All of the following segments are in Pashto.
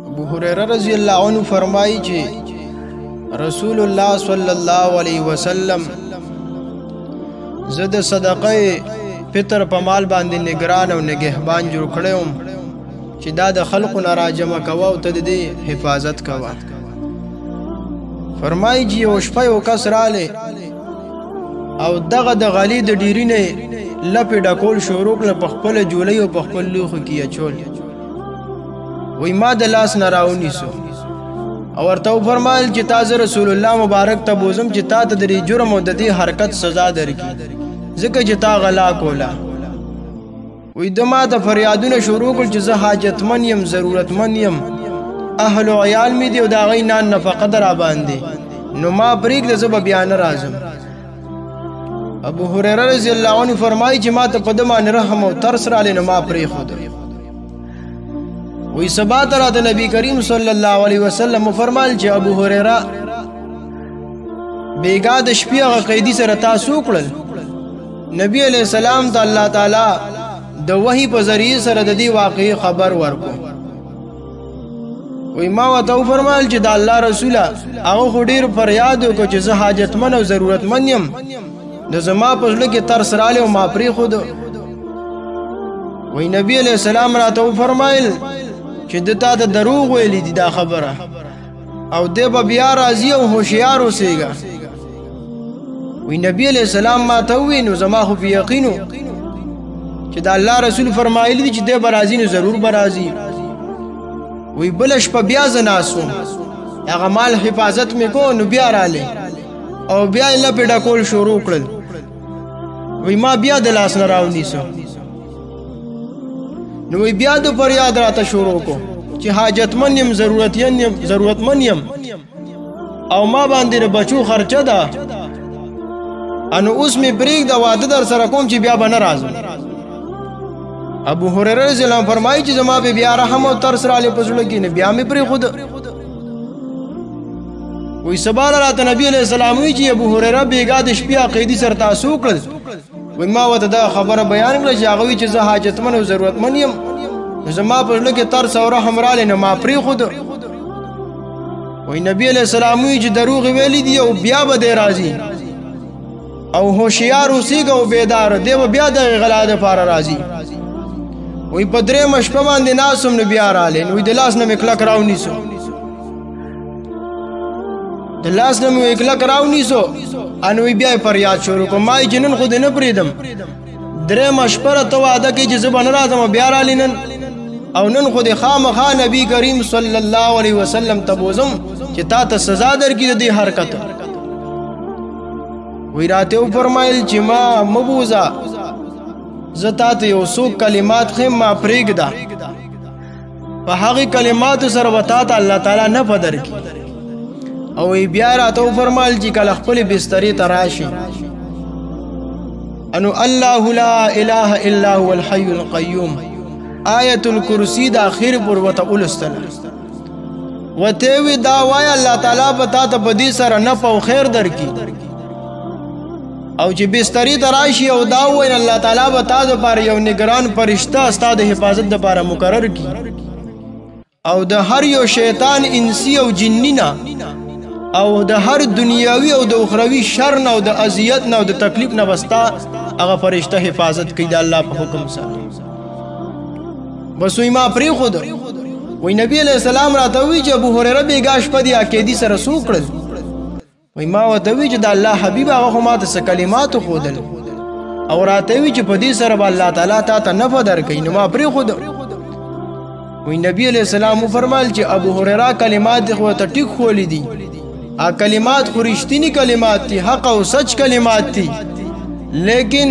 ابو هريره رضی الله عنه فرمایي چې رسول الله صلی الله علیه وسلم زه د صدقه فطر په مال باندې نگران او نگهبان جوړ کړم چې دا د خلقو نه راجمع کوه او ته د دې حفاظت کوه. فرمایي چې یو شپه یو کس رالی او دغه د غلي د ډیري نه لپې ډکول شروع کړل، په خپله جولۍ او په خپل لوښو کې یې اچول. وی ما د لاس نه راونیسو او ورته وفرمایل چې تا زه رسول الله مبارک ته بوزم چې تا ته د دې جرم او د دې حرکت سزا درکړي ځکه چې تا غلا کوله. وی د ما ته فریادونه شروع کړل چې زه حاجتمن یم، ضرورتمن یم، اهل و عیال مې دي او د هغوی نان نفقه ده راباندې، نو ما پرېږده زه به بیا نه راځم. ابو هريره رضی الله عنه فرمایي چې ما ته په ده باندې رحم او ترس رالی نو ما پرېښوده. وی سبا ته راته نبی کریم صلی الله علیه وسلم فرمایل چې ابو هريره بیګا د شپې هغه قیدي سره تاسو وکړل. نبی علیہ السلام ته الله تعالی د وحی په ذریعه سره د دې واقعي خبر ورکو. وی ما ورته وفرمایل چې د الله رسوله هغه خو ډېر فریاد وکړو چې زه حاجتمن او ضرورتمن یم، د زما په زړه کې ترس رالی او ما پرېښوده. وی نبی علیہ السلام راته وفرمایل چې د تا ته دروغ ویلی دي دا خبره او دی به بیا راځي او هوښیار اوسېږه. وی نبی علیہ السلام ما ته ووی نو زما خو په یقینو چې د الله رسول فرمایلی دي چې دی به راځي نو ضرور به راځي. وی بله شپه بیا زه ناست وم، هغه مال حفاظت مې کو نو بیا رالی او بیا یې لپې ډکول شروع کړل. وی ما بیا د لاس نه راونیسو نو وی بیا د فریاد راته شروع کو چې حاجتمن یم، ضرورتمن یم او ما باندې د بچو خرچه ده، انو اوس مې پرېږده واده در سره کوم چې بیا به نه راځم. ابو هريره رضی الله عنه فرمایي چې زما به بیا رحم او ترس رالی په زړه کې نه بیا مې پرېښوده. وی سبا راته نبی علیہ السلام وی چې ابو هريره بیګا د شپې قیدي سره تاسو وکړل. وی ما ورته دا خبره بیان کړه چې هغه وی چې زه حاجتمن او ضرورتمن یم، زما په زړه کې ترس او رحم رالی نه ما پرېښوده. وی نبی علیہ السلام وی چې دروغ ویلی دي او بیا به دی راځي او هوښیار اوسېږه او بیدار دی به بیا دغې غلا دپاره راځي. وی په درېیمه شپه باندې ناست وم نو بیا رالی نو د لاس نه مې کلک راونیسو انو بیا یې فریاد شروع کړو. ما یې چې نن خو دې نه پرېږدم، درېیمه شپه راته وعده کوي چې زه به نه راځم بیا رالی نن او نن خو دې خامخا نبي کریم صلی الله علیه وسلم ته بوزم چې تا ته سزا درکړي د دې حرکت. وی راته وفرمایل چې ما مه بوځه، زه تا ته یو څو کلمات ښیم ما پرېږده، په هغې کلماتو سره به تا ته الله تعالی نفع درکړي. او بیا راته وفرمایل چې کله خپلې بسترې ته راشي انو الله لا اله الا هو الحي القیوم آیت الکرسی د اخر پر ورته ولوستله. ورته وی دا وایه الله تعالی به تا ته په دې سره نفع او خیر درکړي. او چې بسترې ته راشي او دا ووایي الله تعالی به تا دپاره یو نگران فرشته ستا د حفاظت دپاره مقرر کړي او د هر یو شیطان انسی او جنی نه او د هر دنیاوي او د اخروي شر نه او د اذیت نه او د تکلیف نه بستا هغه فرشته حفاظت کوي د الله په حکم سره. بس وی ما پرېښوده. وی نبی علیہ السلام راته وی چې ابو هريره بیګا شپه دې عقیدي سره څه وکړل. وی ما ورته وی چې د الله حبیب هغه خو ما ته څه کلمات وښودل او راته وی چې په دې سره به الله تعالی تا ته نفع درکوي نو ما پرېښوده. وی نبی علیہ السلام وفرمایل چې ابو هريره کلمات دې خو ته ټیک ښولی دي، کلمات خو رښتینی کلمات دي، حق او سچ کلمات دي، لیکن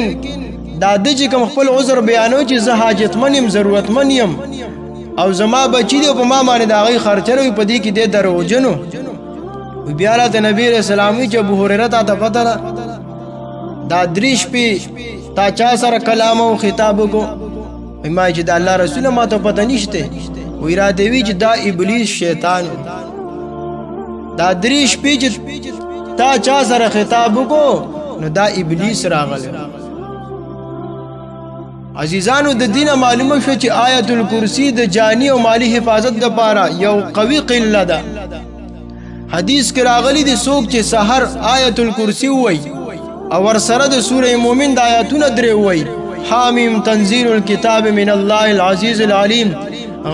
دا د چې کوم خپل عذر بیانو چې زه حاجتمن یم، ضرورتمن یم او زما بچي دي او په ما باندې د هغوی خرچه وي په دې کې دی دروغجن و. بیا راته نبی علیہ السلام وی چې ابو هريره تا ته پته ده دا 3 شپې تا چا سره کلام او خطاب وکړو؟ ما چې د الله رسوله ما ته پته نشته. وی راته وی چې دا ابلیس شیطان دا 3 شپې چې تا چا سره خطاب وکړو نو دا ابلیس راغلی عزیزانو د دینه معلومه شو چې آیت الکرسی د جانی او مالی حفاظت لپاره یو قوي قله ده. حدیث کې راغلی دی څوک چې سحر آیت الکرسی وای او ورسره د سوره مومن د آیاتونه درې وای حامیم تنزيل الكتاب من الله العزيز العليم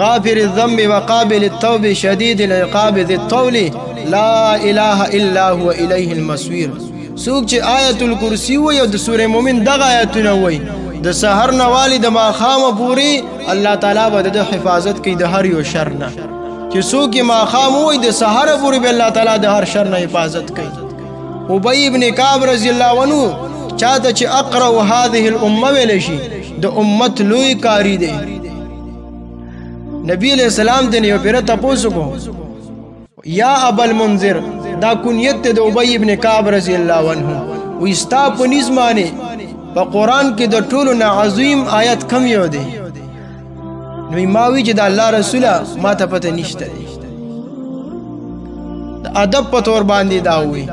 غافر الذنب وقابل التوب شديد العقاب ذي الطول لا اله الا هو اليه المصير. څوک چې آیت الکرسی وای او د سوره مومن دغه آیاتونه وای د سحر نه والی د ماخامه پوری الله تعالی به د حفاظت کوي د هر یو شر نه. چې څوک ماخام وای د سحر پوری به الله تعالی د هر شر نه حفاظت کوي. ابی ابن کعب رضی الله عنه چاته چې اقرأ هذه الامه ویل شي د امت لوی کاری دی. نبی علیہ السلام د یو پیر تاسو کو یا ابو المنذر دا کنیت د ابی ابن کعب رضی الله عنه و استا په نظمانه په قران کې د ټولو نه عظیم آیت کم یو دی. نو ما وی چې د الله رسوله ما ته پته نشته د ادب په تور باندې دا وی.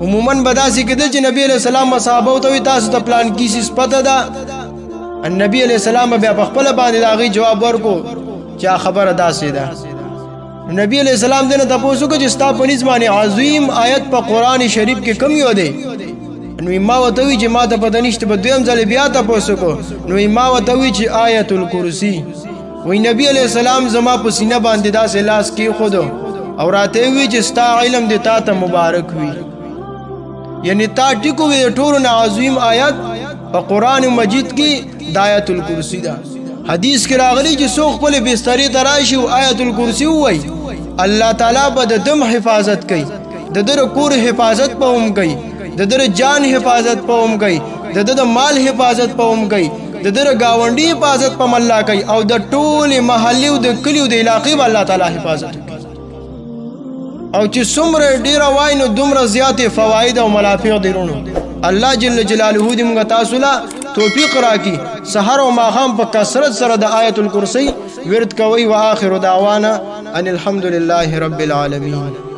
عموما بداسي کېدل چې نبی علیہ السلام صحابه ته تاسو ته پلان کیسه پته ده. نبی علیہ السلام بیا په خپل باندې داغي جواب ورکو چې خبره داسې ده. نبی علیہ السلام دنه تاسو کو چې ستا په نظمانه عظیم آیت په قران شریف کې کم یو دی. نو ما وته وی چې ما ته پته نشته په دویم ځل بیا تاسو کو نو ما وته وی چې آیت الکرسی وی نبی علیہ السلام زما په سینه باندې داسې لاس کې خود او راته وی چې ستا علم دې تا ته مبارک وي. یعنی تا ټکو وی ټولو نه عظیم آیت په قران مجید کې د آیت الکرسی ده. حدیث کې راغلی چې څوک خپل بسترې ته راشي او آیت الکرسی وای الله تعالی به د دم حفاظت کوي د در کور حفاظت په هم کوي د در جان حفاظت په هم کوي د در مال حفاظت په هم کوي د در گاونډي حفاظت په الله کوي او د ټول محلي او د کلیو د علاقې په الله تعالی حفاظت کوي. او چې څومره ډیر وای نو دومره زیاتې فواید او منافع درونو. الله جل جلاله دې موږ تاسو له توفیق راکړي سحر او ماخام په کثرت سره د آیت الکرسی ورد کوي. واخر دعوانا ان الحمد لله رب العالمین.